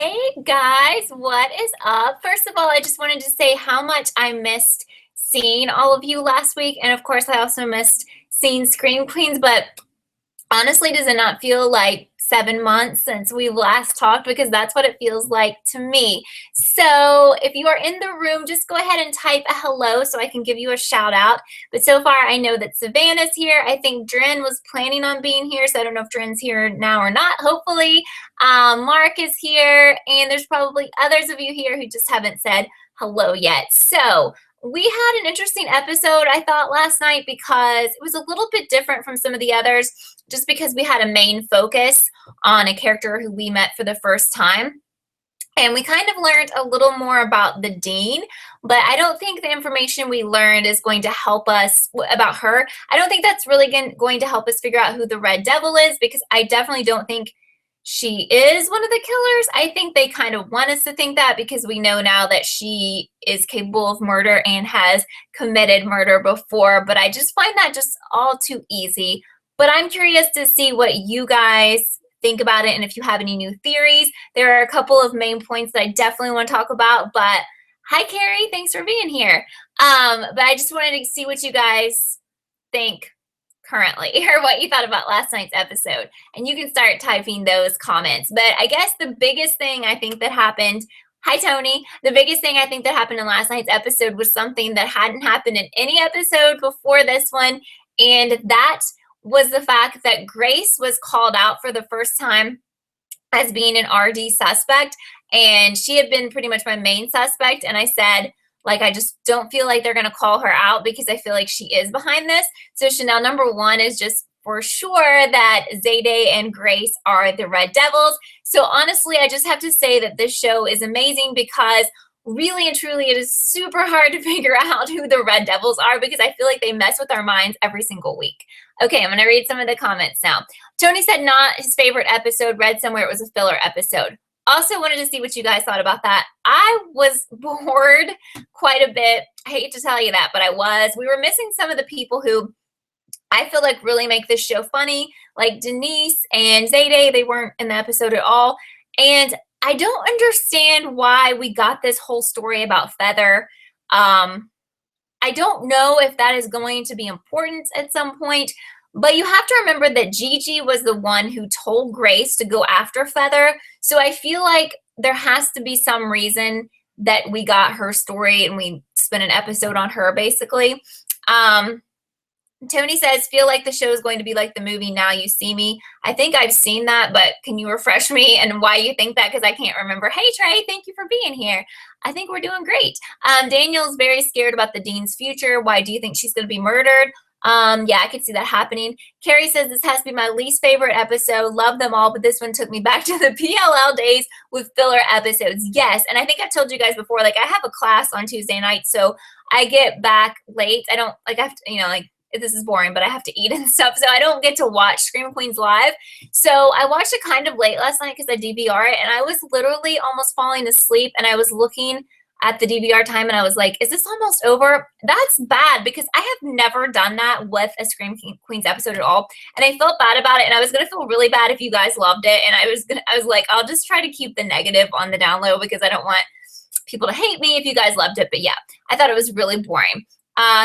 Hey guys, what is up? First of all, I just wanted to say how much I missed seeing all of you last week. And of course, I also missed seeing Scream Queens, but honestly, does it not feel like 7 months since we last talked? Because that's what it feels like to me. So if you are in the room, just go ahead and type a hello so I can give you a shout out. But so far, I know that Savannah's here. I think Dren was planning on being here, so I don't know if Dren's here now or not. Hopefully, Mark is here, and there's probably others of you here who just haven't said hello yet. So we had an interesting episode, I thought, last night because it was a little bit different from some of the others, just because we had a main focus on a character who we met for the first time. And we kind of learned a little more about the dean, but I don't think the information we learned is going to help us about her. I don't think that's really going to help us figure out who the Red Devil is, because I definitely don't think she is one of the killers. I think they kind of want us to think that because we know now that she is capable of murder and has committed murder before, but I just find that just all too easy. But I'm curious to see what you guys think about it and if you have any new theories. There are a couple of main points that I definitely want to talk about, but hi Carrie, thanks for being here. But I just wanted to see what you guys think currently or what you thought about last night's episode. And you can start typing those comments. But I guess the biggest thing I think that happened, hi Tony, the biggest thing I think that happened in last night's episode was something that hadn't happened in any episode before this one. And that was the fact that Grace was called out for the first time as being an RD suspect. And she had been pretty much my main suspect. And I said, like, I just don't feel like they're going to call her out because I feel like she is behind this. So Chanel number one is just for sure that Zayday and Grace are the Red Devils. So honestly, I just have to say that this show is amazing because really and truly it is super hard to figure out who the Red Devils are because I feel like they mess with our minds every single week. Okay, I'm going to read some of the comments now. Tony said not his favorite episode, read somewhere it was a filler episode. Also wanted to see what you guys thought about that. I was bored quite a bit. I hate to tell you that, but I was. We were missing some of the people who I feel like really make this show funny, like Denise and Zayday. They weren't in the episode at all. And I don't understand why we got this whole story about Feather. I don't know if that is going to be important at some point, but you have to remember that Gigi was the one who told Grace to go after Feather. So I feel like there has to be some reason that we got her story and we spent an episode on her, basically. Tony says, feel like the show is going to be like the movie Now You See Me. I think I've seen that, but can you refresh me and why you think that? Because I can't remember. Hey, Trey, thank you for being here. I think we're doing great. Daniel's very scared about the dean's future. Why do you think she's going to be murdered? Yeah, I could see that happening. Carrie says this has to be my least favorite episode. Love them all, but this one took me back to the PLL days with filler episodes. Yes, and I think I told you guys before, like I have a class on Tuesday night, so I get back late. I don't like I have to, like this is boring, but I have to eat and stuff, so I don't get to watch Scream Queens live. So I watched it kind of late last night because I DVR it, and I was literally almost falling asleep, and I was looking at the DVR time, and I was like, is this almost over? That's bad because I have never done that with a Scream Queens episode at all, and I felt bad about it, and I was going to feel really bad if you guys loved it, and I was like, I'll just try to keep the negative on the down low because I don't want people to hate me if you guys loved it, but yeah, I thought it was really boring.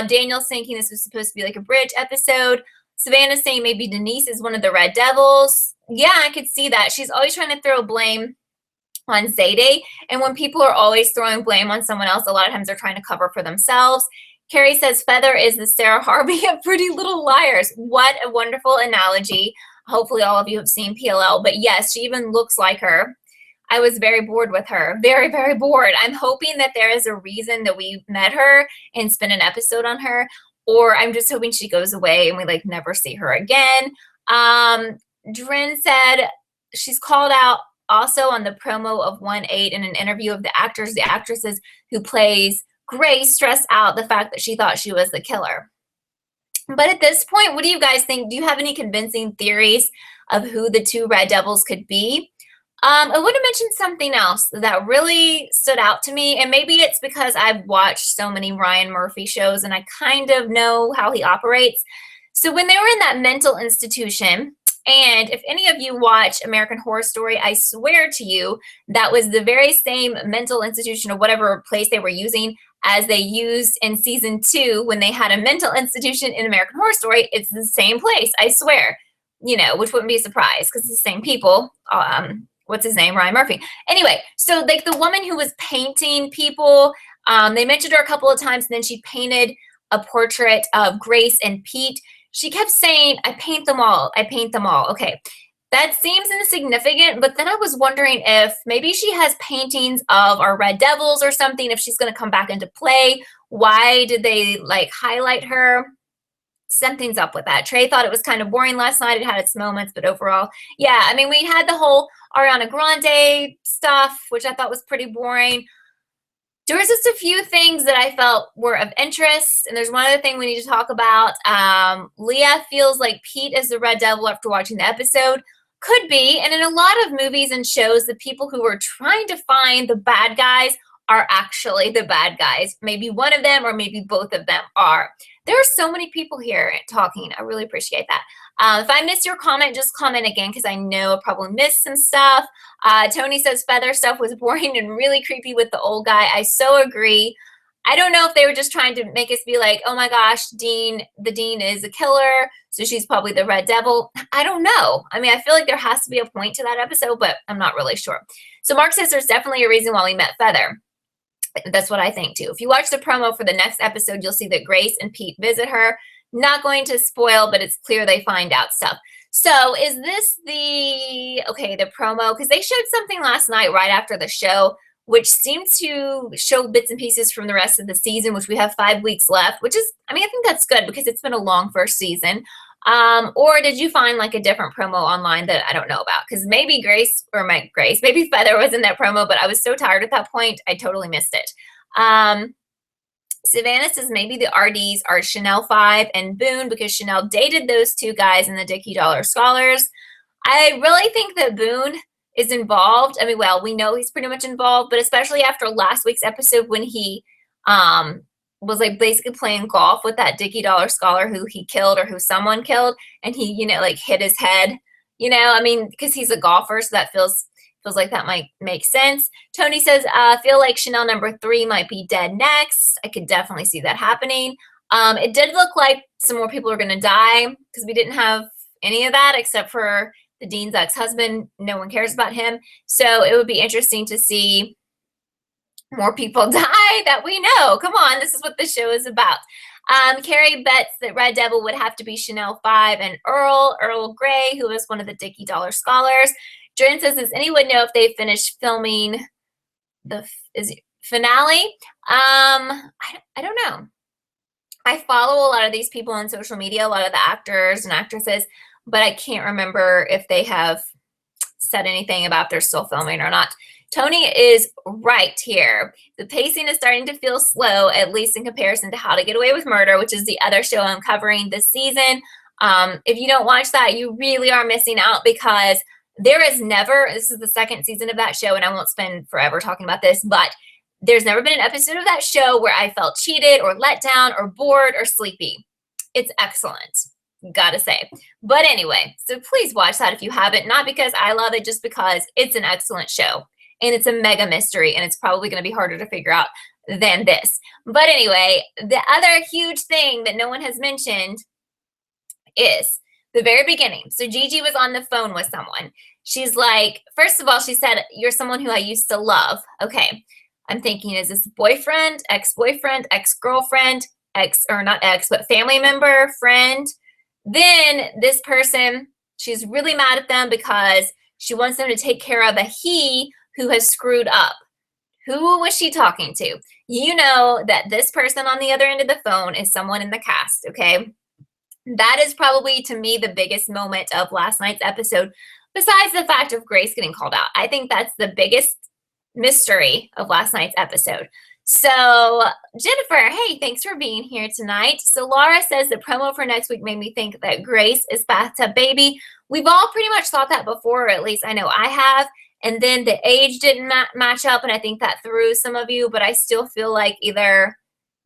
Daniel's thinking this was supposed to be like a bridge episode. Savannah's saying maybe Denise is one of the Red Devils. Yeah, I could see that. She's always trying to throw blame on Zayday. And when people are always throwing blame on someone else, a lot of times they're trying to cover for themselves. Carrie says Feather is the Sarah Harvey of Pretty Little Liars. What a wonderful analogy. Hopefully all of you have seen PLL. But yes, she even looks like her. I was very bored with her. Very, very bored. I'm hoping that there is a reason that we met her and spent an episode on her, or I'm just hoping she goes away and we like never see her again. Dren said she's called out also on the promo of 1/8 in an interview of the actors, the actresses who plays Grace stressed out the fact that she thought she was the killer. But at this point, what do you guys think? Do you have any convincing theories of who the two Red Devils could be? I want to mention something else that really stood out to me, and maybe it's because I've watched so many Ryan Murphy shows and I kind of know how he operates. So when they were in that mental institution And if any of you watch American Horror Story, I swear to you, that was the very same mental institution or whatever place they were using as they used in season 2 when they had a mental institution in American Horror Story. It's the same place, I swear. You know, which wouldn't be a surprise because it's the same people. What's his name? Ryan Murphy. Anyway, so like the woman who was painting people, they mentioned her a couple of times, and then she painted a portrait of Grace and Pete. She kept saying, I paint them all. I paint them all. Okay. That seems insignificant, but then I was wondering if maybe she has paintings of our Red Devils or something, if she's going to come back into play. Why did they like highlight her? Something's up with that. Trey thought it was kind of boring last night. It had its moments, but overall, yeah, I mean, we had the whole Ariana Grande stuff, which I thought was pretty boring. There was just a few things that I felt were of interest, and there's one other thing we need to talk about. Leah feels like Pete is the Red Devil after watching the episode. Could be, and in a lot of movies and shows, the people who are trying to find the bad guys are actually the bad guys. Maybe one of them or maybe both of them are. There are so many people here talking. I really appreciate that. If I missed your comment, just comment again because I know I probably missed some stuff. Tony says Feather stuff was boring and really creepy with the old guy. I so agree. I don't know if they were just trying to make us be like, oh my gosh, the Dean is a killer, so she's probably the Red Devil. I don't know. I mean, I feel like there has to be a point to that episode, but I'm not really sure. So Mark says there's definitely a reason why we met Feather. That's what I think too. If you watch the promo for the next episode, you'll see that Grace and Pete visit her. Not going to spoil, but it's clear they find out stuff. So is this the promo? Because they showed something last night right after the show, which seemed to show bits and pieces from the rest of the season, which we have 5 weeks left, which is, I mean, I think that's good because it's been a long first season. Or did you find like a different promo online that I don't know about? Because maybe maybe Feather was in that promo, but I was so tired at that point, I totally missed it. Savannah says maybe the RDs are Chanel 5 and Boone because Chanel dated those two guys in the Dickie Dollar Scholars. I really think that Boone is involved. I mean, well, we know he's pretty much involved, but especially after last week's episode when he was like basically playing golf with that Dickie Dollar Scholar who he killed or who someone killed, and he, you know, like hit his head, you know, I mean, because he's a golfer, so that feels like that might make sense. Tony says, I feel like Chanel number 3 might be dead next. I could definitely see that happening. It did look like some more people are going to die because we didn't have any of that except for the Dean's ex-husband. No one cares about him. So it would be interesting to see more people die that we know. Come on, this is what the show is about. Carrie bets that Red Devil would have to be Chanel 5 and Earl Grey, who is one of the Dickie Dollar Scholars. Jordan says, does anyone know if they finished filming the finale? I don't know. I follow a lot of these people on social media, a lot of the actors and actresses, but I can't remember if they have said anything about if they're still filming or not. Tony is right here. The pacing is starting to feel slow, at least in comparison to How to Get Away with Murder, which is the other show I'm covering this season. If you don't watch that, you really are missing out because there is never, this is the second season of that show, and I won't spend forever talking about this, but there's never been an episode of that show where I felt cheated or let down or bored or sleepy. It's excellent, gotta say. But anyway, so please watch that if you haven't, not because I love it, just because it's an excellent show. And it's a mega mystery, and it's probably going to be harder to figure out than this. But anyway, the other huge thing that no one has mentioned is the very beginning. So Gigi was on the phone with someone. She's like, first of all, she said, you're someone who I used to love. Okay. I'm thinking, is this boyfriend, ex-boyfriend, ex-girlfriend, but family member, friend? Then this person, she's really mad at them because she wants them to take care of a he who has screwed up. Who was she talking to? You know that this person on the other end of the phone is someone in the cast, okay? That is probably, to me, the biggest moment of last night's episode, besides the fact of Grace getting called out. I think that's the biggest mystery of last night's episode. So, Jennifer, hey, thanks for being here tonight. So, Laura says the promo for next week made me think that Grace is Bathtub Baby. We've all pretty much thought that before, or at least I know I have. And then the age didn't match up, and I think that threw some of you, but I still feel like either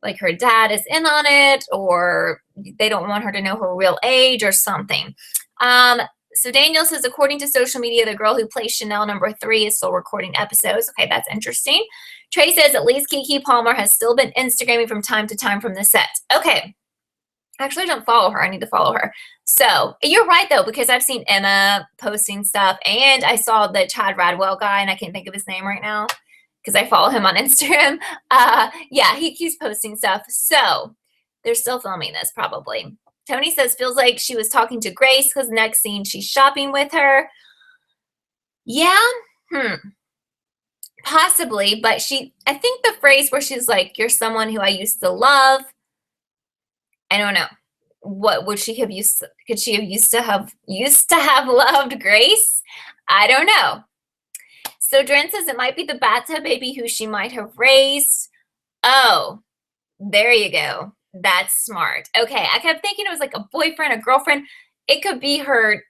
like her dad is in on it or they don't want her to know her real age or something. So Daniel says, according to social media, the girl who plays Chanel #3 is still recording episodes. Okay, that's interesting. Trey says, at least Keke Palmer has still been Instagramming from time to time from the set. Okay. Actually, I don't follow her. I need to follow her. So you're right, though, because I've seen Emma posting stuff, and I saw the Chad Radwell guy, and I can't think of his name right now because I follow him on Instagram. Yeah, he keeps posting stuff. So they're still filming this, probably. Tony says, feels like she was talking to Grace because next scene she's shopping with her. Yeah, possibly, but I think the phrase where she's like, you're someone who I used to love, I don't know. What would she have used? Could she have used to have loved Grace? I don't know. So Dren says it might be the Bathtub baby who she might have raised. Oh, there you go. That's smart. Okay, I kept thinking it was like a boyfriend, a girlfriend. It could be her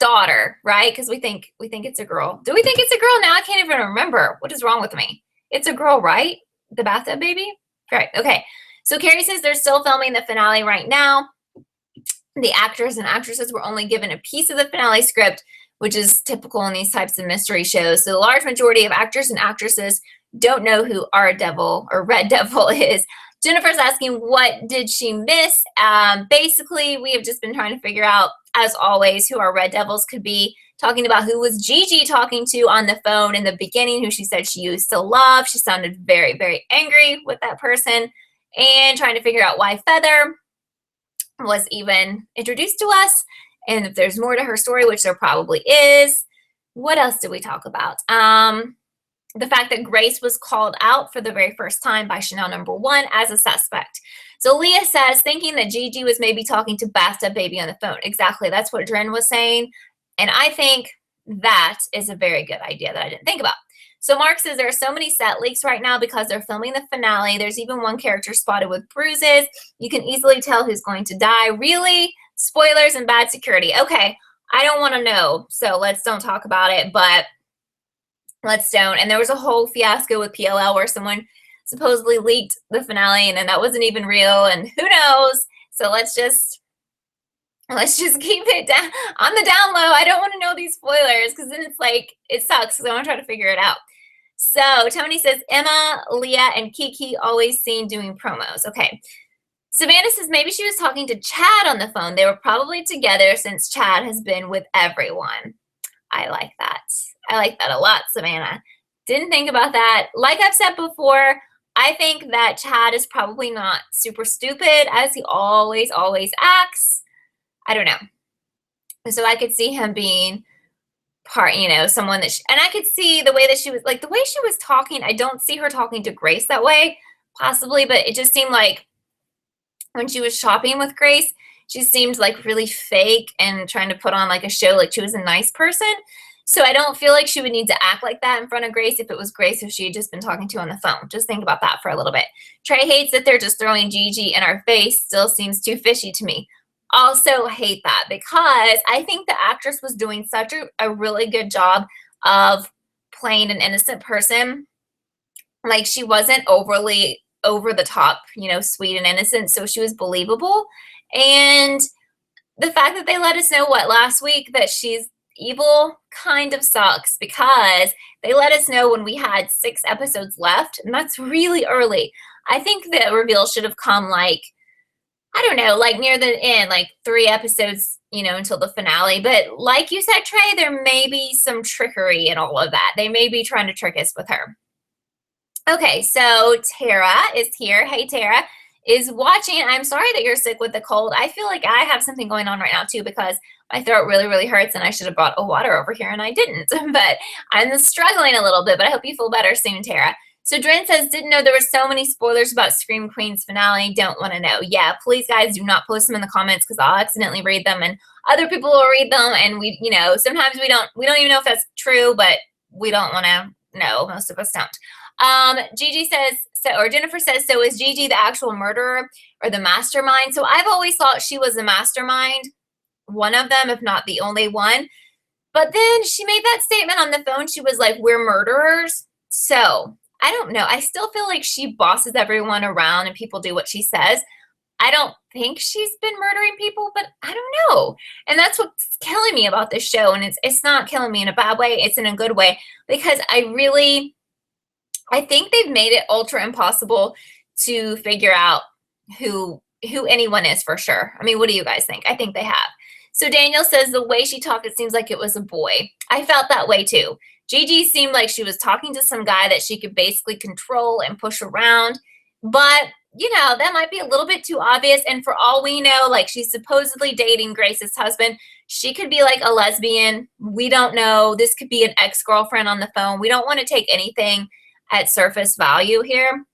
daughter, right? Because we think it's a girl. Do we think it's a girl? Now I can't even remember. What is wrong with me? It's a girl, right? The Bathtub baby? Right. Okay. So Carrie says they're still filming the finale right now. The actors and actresses were only given a piece of the finale script, which is typical in these types of mystery shows. So the large majority of actors and actresses don't know who our devil or Red Devil is. Jennifer's asking, what did she miss? Basically, we have just been trying to figure out, as always, who our Red Devils could be. Talking about who was Gigi talking to on the phone in the beginning, who she said she used to love. She sounded very, very angry with that person. And trying to figure out why Feather was even introduced to us, and if there's more to her story, which there probably is. What else did we talk about? The fact that Grace was called out for the very first time by Chanel #1 as a suspect. So Leah says, thinking that Gigi was maybe talking to Bathtub Baby on the phone. Exactly, that's what Dren was saying, and I think that is a very good idea that I didn't think about. So Mark says there are so many set leaks right now because they're filming the finale. There's even one character spotted with bruises. You can easily tell who's going to die. Really? Spoilers and bad security. Okay, I don't want to know, so let's don't talk about it, but let's don't. And there was a whole fiasco with PLL where someone supposedly leaked the finale, and then that wasn't even real, and who knows? So let's just keep it down on the down low. I don't want to know these spoilers because then it's like, it sucks because I want to try to figure it out. So Tony says, Emma, Leah, and Keke always seen doing promos. Okay. Savannah says maybe she was talking to Chad on the phone. They were probably together since Chad has been with everyone. I like that. I like that a lot, Savannah. Didn't think about that. Like I've said before, I think that Chad is probably not super stupid as he always acts. I don't know. So I could see him being someone that and I could see the way that she was talking. I don't see her talking to Grace that way, possibly, but it just seemed like when she was shopping with Grace, she seemed like really fake and trying to put on like a show like she was a nice person. So I don't feel like she would need to act like that in front of Grace if it was Grace who she had just been talking to on the phone. Just think about that for a little bit. Trey hates that they're just throwing Gigi in our face. Still seems too fishy to me. Also hate that because I think the actress was doing such a really good job of playing an innocent person. Like she wasn't overly over the top, sweet and innocent. So she was believable. And the fact that they let us know last week that she's evil kind of sucks because they let us know when we had 6 episodes left, and that's really early. I think the reveal should have come I don't know, near the end, 3 episodes, until the finale. But like you said, Trey, there may be some trickery in all of that. They may be trying to trick us with her. Okay, so Tara is here. Hey, Tara is watching. I'm sorry that you're sick with the cold. I feel like I have something going on right now, too, because my throat really, really hurts, and I should have brought a water over here, and I didn't. But I'm struggling a little bit, but I hope you feel better soon, Tara. So Dren says, didn't know there were so many spoilers about Scream Queen's finale. Don't want to know. Yeah, please, guys, do not post them in the comments because I'll accidentally read them and other people will read them. And we, sometimes we don't even know if that's true, but we don't want to know. Most of us don't. Gigi says, or Jennifer says, so is Gigi the actual murderer or the mastermind? So I've always thought she was the mastermind, one of them, if not the only one. But then she made that statement on the phone. She was like, we're murderers. So I don't know. I still feel like she bosses everyone around and people do what she says. I don't think she's been murdering people, but I don't know. And that's what's killing me about this show. And it's not killing me in a bad way. It's in a good way, because I think they've made it ultra impossible to figure out who anyone is for sure. I mean, what do you guys think? I think they have. So Daniel says the way she talked, it seems like it was a boy. I felt that way too. Gigi seemed like she was talking to some guy that she could basically control and push around. But, that might be a little bit too obvious. And for all we know, like, she's supposedly dating Grace's husband. She could be like a lesbian. We don't know. This could be an ex-girlfriend on the phone. We don't want to take anything at surface value here.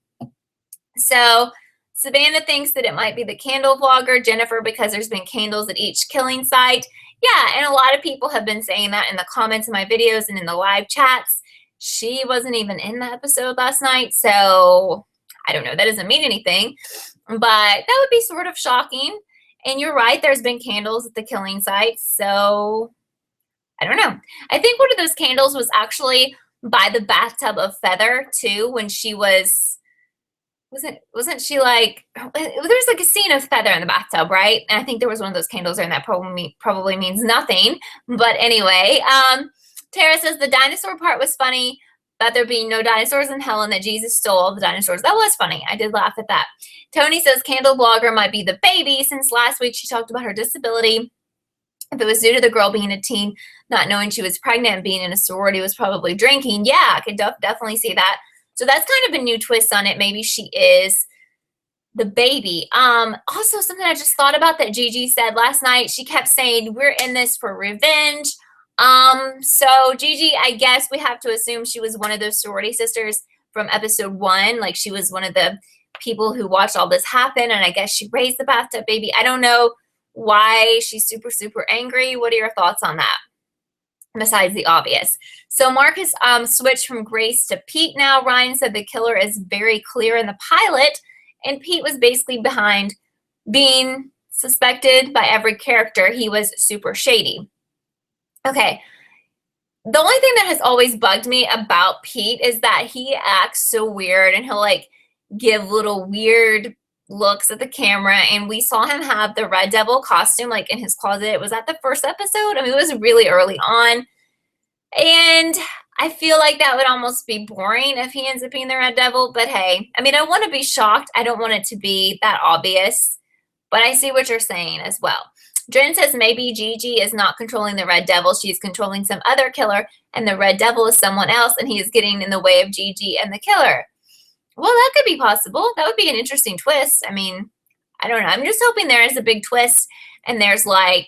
So Savannah thinks that it might be the candle vlogger, Jennifer, because there's been candles at each killing site. Yeah, and a lot of people have been saying that in the comments of my videos and in the live chats. She wasn't even in the episode last night, so I don't know. That doesn't mean anything, but that would be sort of shocking. And you're right, there's been candles at the killing sites, so I don't know. I think one of those candles was actually by the bathtub of Feather too, when she wasn't she like, there's like a scene of Feather in the bathtub, right? And I think there was one of those candles there, and that probably means nothing. But anyway, Tara says the dinosaur part was funny, about there being no dinosaurs in hell and that Jesus stole all the dinosaurs. That was funny. I did laugh at that. Tony says candle blogger might be the baby, since last week she talked about her disability. If it was due to the girl being a teen, not knowing she was pregnant, and being in a sorority, was probably drinking. Yeah, I could definitely see that. So that's kind of a new twist on it. Maybe she is the baby. Also, something I just thought about that Gigi said last night. She kept saying, we're in this for revenge. So Gigi, I guess we have to assume she was one of those sorority sisters from episode 1. Like, she was one of the people who watched all this happen, and I guess she raised the bathtub baby. I don't know why she's super, super angry. What are your thoughts on that? Besides the obvious. So Mark has switched from Grace to Pete now. Ryan said the killer is very clear in the pilot, and Pete was basically behind being suspected by every character. He was super shady. Okay. The only thing that has always bugged me about Pete is that he acts so weird, and he'll like give little weird looks at the camera, and we saw him have the Red Devil costume like in his closet. Was that the first episode? I mean, it was really early on, and I feel like that would almost be boring if he ends up being the Red Devil. But hey, I mean, I want to be shocked. I don't want it to be that obvious, but I see what you're saying as well. Dren says maybe Gigi is not controlling the Red Devil. She's controlling some other killer, and the Red Devil is someone else, and he is getting in the way of Gigi and the killer. Well, that could be possible. That would be an interesting twist. I mean, I don't know. I'm just hoping there is a big twist, and there's like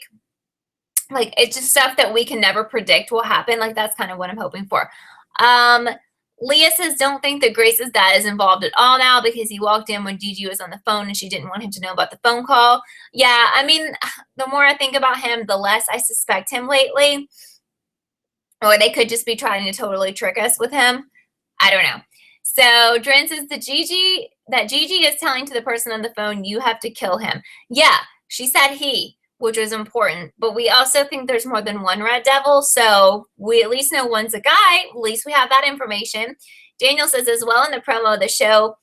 it's just stuff that we can never predict will happen. Like, that's kind of what I'm hoping for. Leah says, don't think that Grace's dad is involved at all now, because he walked in when Gigi was on the phone and she didn't want him to know about the phone call. Yeah, I mean, the more I think about him, the less I suspect him lately. Or they could just be trying to totally trick us with him. I don't know. So Dren says that Gigi is telling to the person on the phone, you have to kill him. Yeah, she said he, which was important. But we also think there's more than one Red Devil, so we at least know one's a guy. At least we have that information. Daniel says as well in the promo of the show,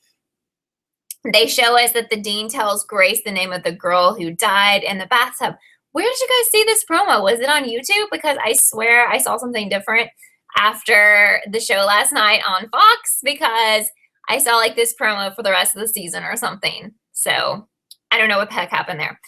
they show us that the dean tells Grace the name of the girl who died in the bathtub. Where did you guys see this promo? Was it on YouTube? Because I swear I saw something different after the show last night on Fox, because I saw like this promo for the rest of the season or something. So I don't know what the heck happened there.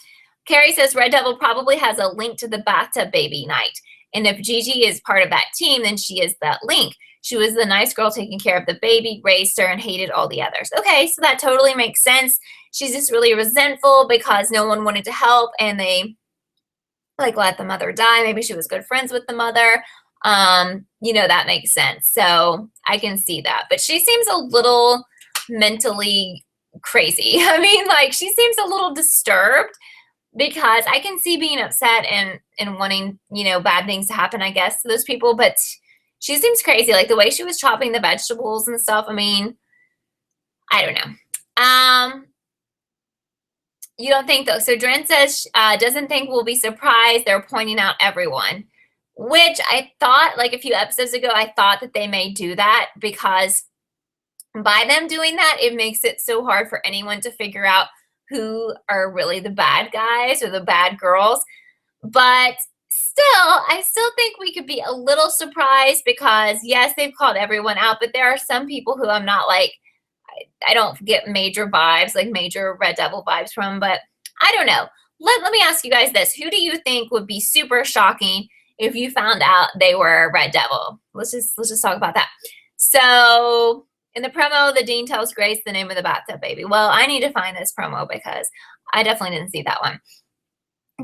Carrie says Red Devil probably has a link to the bathtub baby night. And if Gigi is part of that team, then she is that link. She was the nice girl taking care of the baby, raised her, and hated all the others. Okay, so that totally makes sense. She's just really resentful because no one wanted to help, and they like let the mother die. Maybe she was good friends with the mother. That makes sense. So I can see that. But she seems a little mentally crazy. I mean, like, she seems a little disturbed, because I can see being upset and wanting, bad things to happen, I guess, to those people. But she seems crazy. Like, the way she was chopping the vegetables and stuff. I mean, I don't know. You don't think, though. So Dren says doesn't think we'll be surprised. They're pointing out everyone. Which I thought, like a few episodes ago, I thought that they may do that, because by them doing that, it makes it so hard for anyone to figure out who are really the bad guys or the bad girls. But still, I still think we could be a little surprised because, yes, they've called everyone out, but there are some people who I'm not like, I don't get major vibes, like major Red Devil vibes from, but I don't know. Let me ask you guys this. Who do you think would be super shocking if you found out they were a Red Devil? Let's just talk about that. So in the promo, the Dean tells Grace the name of the bathtub baby. Well, I need to find this promo because I definitely didn't see that one.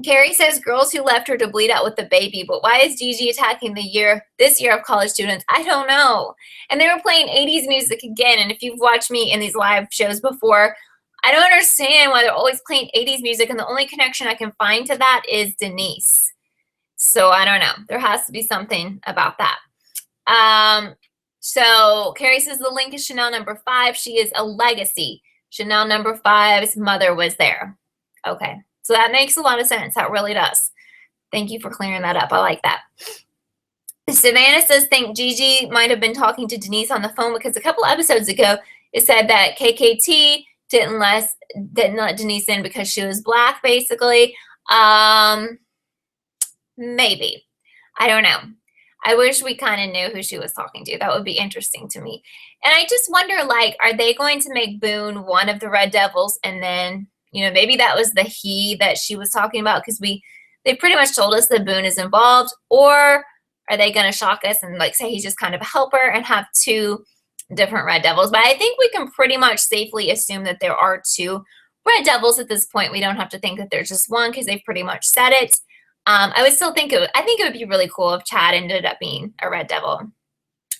Carrie says girls who left her to bleed out with the baby, but why is Gigi attacking this year of college students? I don't know. And they were playing 80s music again, and if you've watched me in these live shows before, I don't understand why they're always playing 80s music, and the only connection I can find to that is Denise. So I don't know. There has to be something about that. So Carrie says the link is Chanel number 5. She is a legacy. Chanel number 5's mother was there. Okay. So that makes a lot of sense. That really does. Thank you for clearing that up. I like that. Savannah says, think Gigi might have been talking to Denise on the phone because a couple episodes ago it said that KKT didn't let Denise in because she was black, basically. Maybe. I don't know. I wish we kind of knew who she was talking to. That would be interesting to me. And I just wonder, like, are they going to make Boone one of the Red Devils and then, you know, maybe that was the he that she was talking about because they pretty much told us that Boone is involved, or are they going to shock us and like say he's just kind of a helper and have 2 different Red Devils? But I think we can pretty much safely assume that there are 2 Red Devils at this point. We don't have to think that there's just one because they've pretty much said it. I would still think I think it would be really cool if Chad ended up being a Red Devil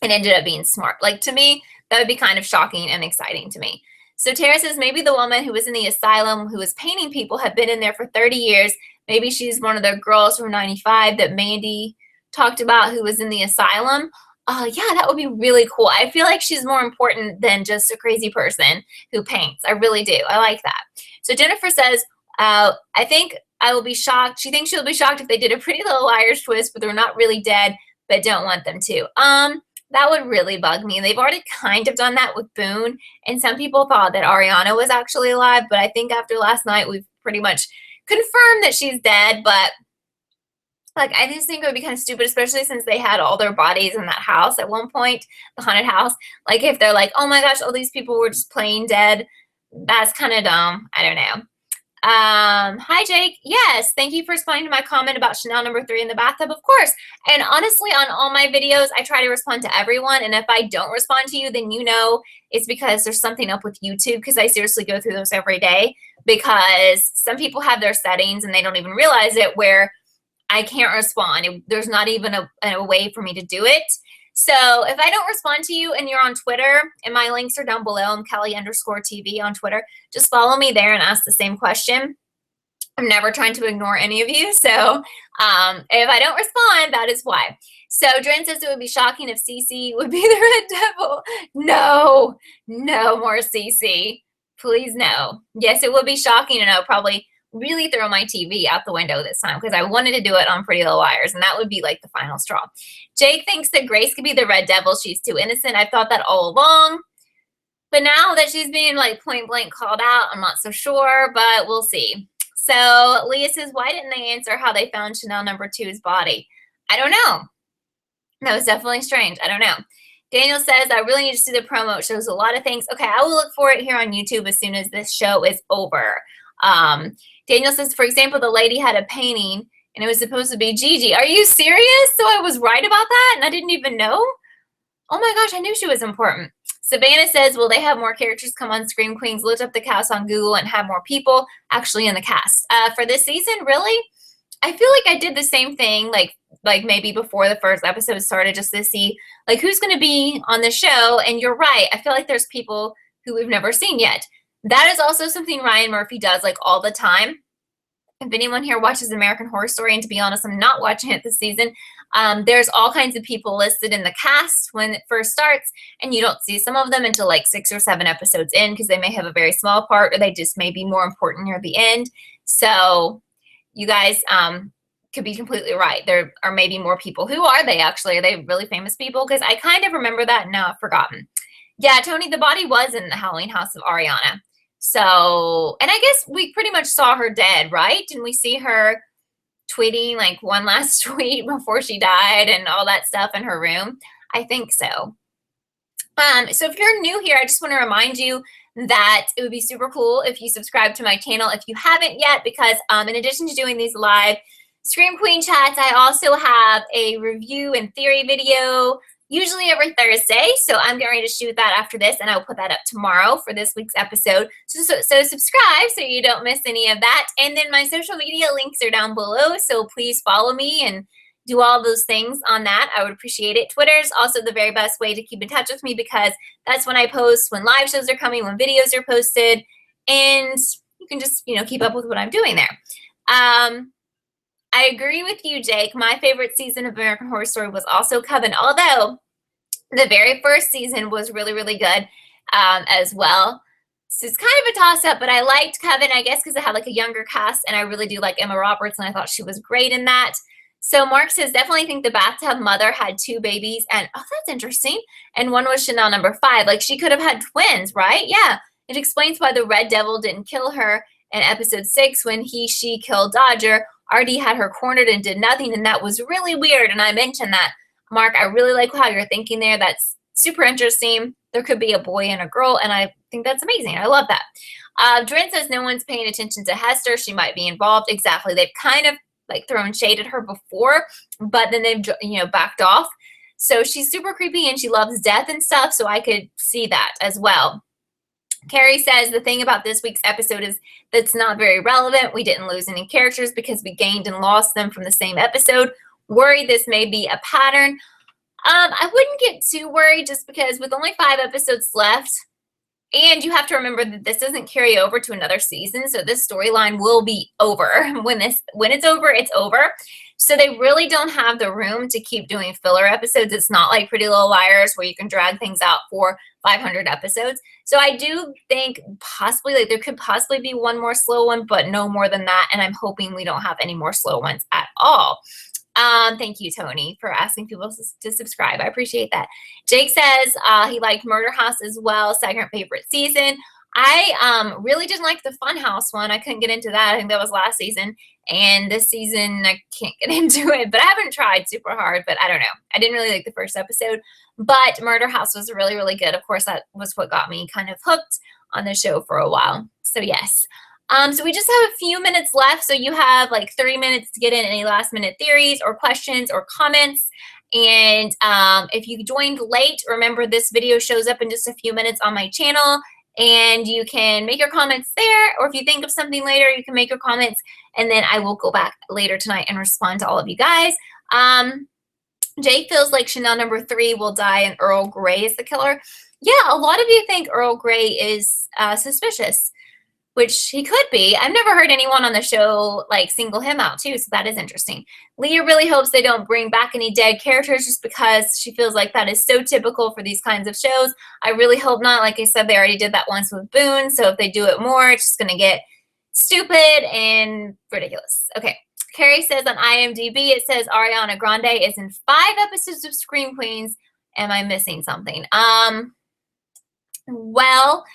and ended up being smart. Like, to me, that would be kind of shocking and exciting to me. So Tara says maybe the woman who was in the asylum who was painting people had been in there for 30 years. Maybe she's one of the girls from 95 that Mandy talked about who was in the asylum. Yeah, that would be really cool. I feel like she's more important than just a crazy person who paints. I really do. I like that. So Jennifer says, I think I will be shocked. She thinks she'll be shocked if they did a Pretty Little Liars twist, but they're not really dead, but don't want them to. That would really bug me. They've already kind of done that with Boone, and some people thought that Ariana was actually alive, but I think after last night, we've pretty much confirmed that she's dead, but like, I just think it would be kind of stupid, especially since they had all their bodies in that house at one point, the haunted house. Like, if they're like, oh my gosh, all these people were just plain dead, that's kind of dumb. I don't know. Hi Jake. Yes, thank you for responding to my comment about Chanel number 3 in the bathtub, of course. And honestly, on all my videos, I try to respond to everyone, and if I don't respond to you, then you know it's because there's something up with YouTube, because I seriously go through those every day, because some people have their settings and they don't even realize it, where I can't respond. There's not even a way for me to do it. So if I don't respond to you and you're on Twitter, and my links are down below, I'm Kelly_TV on Twitter, just follow me there and ask the same question. I'm never trying to ignore any of you. So if I don't respond, that is why. So Dren says it would be shocking if Cece would be the Red Devil. No, no more Cece. Please no. Yes, it would be shocking, and I'll probably really throw my TV out the window this time because I wanted to do it on Pretty Little Liars, and that would be like the final straw. Jake thinks that Grace could be the Red Devil. She's too innocent. I've thought that all along. But now that she's being like point blank called out, I'm not so sure, but we'll see. So Leah says, why didn't they answer how they found Chanel number 2's body? I don't know. That was definitely strange. I don't know. Daniel says, I really need to see the promo. It shows a lot of things. Okay, I will look for it here on YouTube as soon as this show is over. Daniel says, for example, the lady had a painting and it was supposed to be Gigi. Are you serious? So I was right about that and I didn't even know? Oh my gosh, I knew she was important. Savannah says, will they have more characters come on Scream Queens? Looked up the cast on Google and have more people actually in the cast. For this season, really? I feel like I did the same thing, like maybe before the first episode started, just to see like who's going to be on the show. And you're right. I feel like there's people who we've never seen yet. That is also something Ryan Murphy does like all the time. If anyone here watches American Horror Story, and to be honest, I'm not watching it this season, there's all kinds of people listed in the cast when it first starts, and you don't see some of them until like 6 or 7 episodes in because they may have a very small part or they just may be more important near the end. So you guys could be completely right. There are maybe more people. Who are they actually? Are they really famous people? Because I kind of remember that and now I've forgotten. Yeah, Tony, the body was in the Halloween house of Ariana. So, and I guess we pretty much saw her dead, right? Didn't we see her tweeting like one last tweet before she died and all that stuff in her room? I think so. So if you're new here, I just want to remind you that it would be super cool if you subscribe to my channel if you haven't yet, because in addition to doing these live Scream Queen chats, I also have a review and theory video, usually every Thursday. So I'm getting ready to shoot that after this, and I'll put that up tomorrow for this week's episode. So subscribe so you don't miss any of that. And then my social media links are down below, so please follow me and do all those things on that. I would appreciate it. Twitter is also the very best way to keep in touch with me, because that's when I post, when live shows are coming, when videos are posted, and you can just, keep up with what I'm doing there. I agree with you, Jake. My favorite season of American Horror Story was also Coven, although the very first season was really, really good as well. So it's kind of a toss-up, but I liked Coven, I guess, because it had like a younger cast, and I really do like Emma Roberts, and I thought she was great in that. So Mark says, definitely think the Bathtub mother had 2 babies, and oh, that's interesting. And one was Chanel number 5. Like, she could have had twins, right? Yeah. It explains why the Red Devil didn't kill her in episode 6 when she killed Dodger. Artie had her cornered and did nothing, and that was really weird, and I mentioned that. Mark, I really like how you're thinking there. That's super interesting. There could be a boy and a girl, and I think that's amazing. I love that. Dren says no one's paying attention to Hester. She might be involved. Exactly. They've kind of like thrown shade at her before, but then they've backed off. So she's super creepy, and she loves death and stuff, so I could see that as well. Carrie says the thing about this week's episode is that's not very relevant. We didn't lose any characters because we gained and lost them from the same episode. Worried this may be a pattern. I wouldn't get too worried, just because with only 5 episodes left, and you have to remember that this doesn't carry over to another season, so this storyline will be over. When it's over, it's over. So they really don't have the room to keep doing filler episodes. It's not like Pretty Little Liars where you can drag things out for 500 episodes. So I do think possibly, like, there could possibly be one more slow one, but no more than that. And I'm hoping we don't have any more slow ones at all. Thank you, Tony, for asking people to subscribe. I appreciate that. Jake says he liked Murder House as well, second favorite season. I really didn't like the Funhouse one. I couldn't get into that. I think that was last season. And this season, I can't get into it. But I haven't tried super hard. But I don't know. I didn't really like the first episode. But Murder House was really, really good. Of course, that was what got me kind of hooked on the show for a while. So, yes. So we just have a few minutes left. So you have like 30 minutes to get in any last minute theories or questions or comments. And if you joined late, remember this video shows up in just a few minutes on my channel, and you can make your comments there. Or if you think of something later, you can make your comments, and then I will go back later tonight and respond to all of you guys. Jake feels like Chanel number 3 will die and Earl Grey is the killer. Yeah, a lot of you think Earl Grey is suspicious, which he could be. I've never heard anyone on the show like single him out too, so that is interesting. Leah really hopes they don't bring back any dead characters, just because she feels like that is so typical for these kinds of shows. I really hope not. Like I said, they already did that once with Boone, so if they do it more, it's just going to get stupid and ridiculous. Okay. Carrie says on IMDb, it says Ariana Grande is in 5 episodes of Scream Queens. Am I missing something? Well,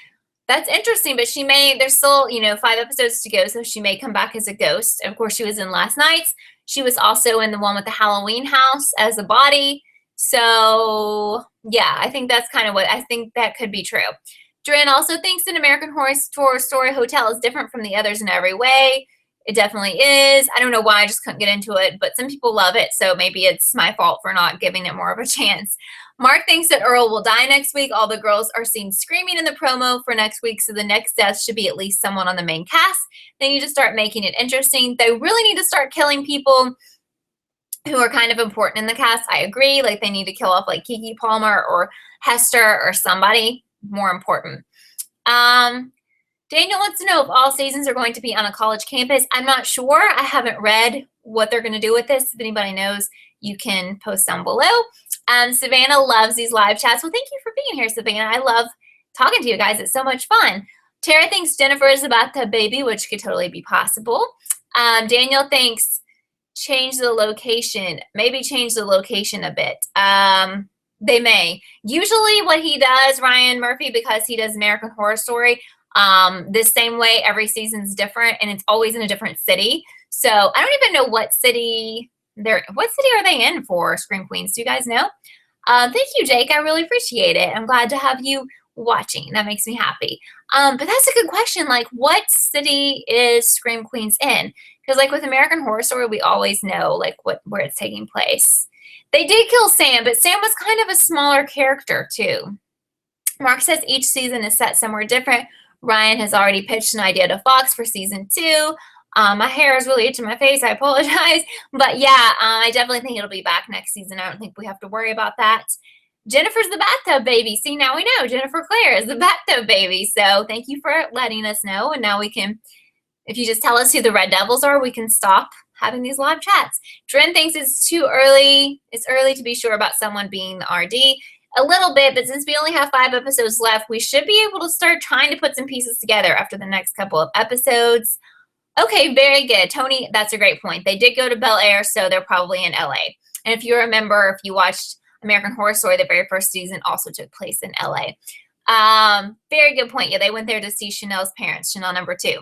that's interesting, but there's still, 5 episodes to go, so she may come back as a ghost. Of course, she was in last night's. She was also in the one with the Halloween house as a body. So, yeah, I think that's kind of I think that could be true. Dren also thinks an American Horror Story Hotel is different from the others in every way. It definitely is. I don't know why, I just couldn't get into it, but some people love it, so maybe it's my fault for not giving it more of a chance. Mark thinks that Earl will die next week. All the girls are seen screaming in the promo for next week, so the next death should be at least someone on the main cast. They need to start making it interesting. They really need to start killing people who are kind of important in the cast. I agree. Like, they need to kill off like Keke Palmer or Hester or somebody more important. Daniel wants to know if all seasons are going to be on a college campus. I'm not sure. I haven't read what they're going to do with this. If anybody knows, you can post down below. Savannah loves these live chats. Well, thank you for being here, Savannah. I love talking to you guys. It's so much fun. Tara thinks Jennifer is the bathtub baby, which could totally be possible. Daniel thinks change the location. Maybe change the location a bit. They may. Usually what he does, Ryan Murphy, because he does American Horror Story, This same way, every season's different, and it's always in a different city. So I don't even know what city are they in for Scream Queens? Do you guys know? Thank you, Jake. I really appreciate it. I'm glad to have you watching. That makes me happy. But that's a good question. Like, what city is Scream Queens in? Because like with American Horror Story, we always know like where it's taking place. They did kill Sam, but Sam was kind of a smaller character too. Mark says each season is set somewhere different. Ryan has already pitched an idea to Fox for season 2. My hair is really itching my face. I apologize. But yeah, I definitely think it'll be back next season. I don't think we have to worry about that. Jennifer's the bathtub baby. See, now we know. Jennifer Claire is the bathtub baby. So thank you for letting us know. And now we can, if you just tell us who the Red Devils are, we can stop having these live chats. Dren thinks it's too early. It's early to be sure about someone being the RD. A little bit, but since we only have 5 episodes left, we should be able to start trying to put some pieces together after the next couple of episodes. Okay, very good. Tony, that's a great point. They did go to Bel Air, so they're probably in LA. And if you remember, if you watched American Horror Story, the very first season also took place in LA. Very good point. Yeah, they went there to see Chanel's parents, Chanel number 2.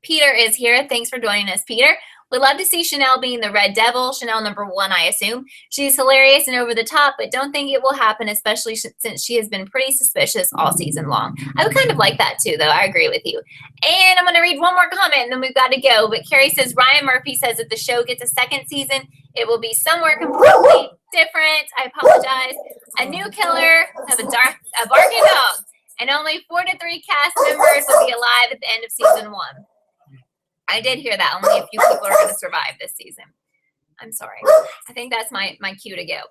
Peter is here. Thanks for joining us, Peter. We'd love to see Chanel being the Red Devil, Chanel number 1, I assume. She's hilarious and over the top, but don't think it will happen, especially since she has been pretty suspicious all season long. I would kind of like that too, though. I agree with you. And I'm going to read one more comment, and then we've got to go. But Carrie says, Ryan Murphy says if the show gets a second season, it will be somewhere completely different. I apologize. A new killer of a barking dog. And only 4 to 3 cast members will be alive at the end of season 1. I did hear that. Only a few people are going to survive this season. I'm sorry. I think that's my cue to go.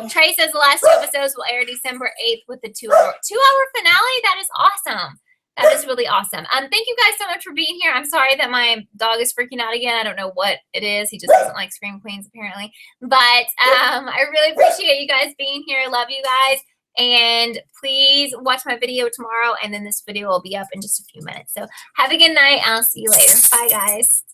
Trey says the last 2 episodes will air December 8th with the 2-hour finale. That is awesome. That is really awesome. Thank you guys so much for being here. I'm sorry that my dog is freaking out again. I don't know what it is. He just doesn't like Scream Queens apparently. But I really appreciate you guys being here. Love you guys. And please watch my video tomorrow, and then this video will be up in just a few minutes. So have a good night. I'll see you later. Bye, guys.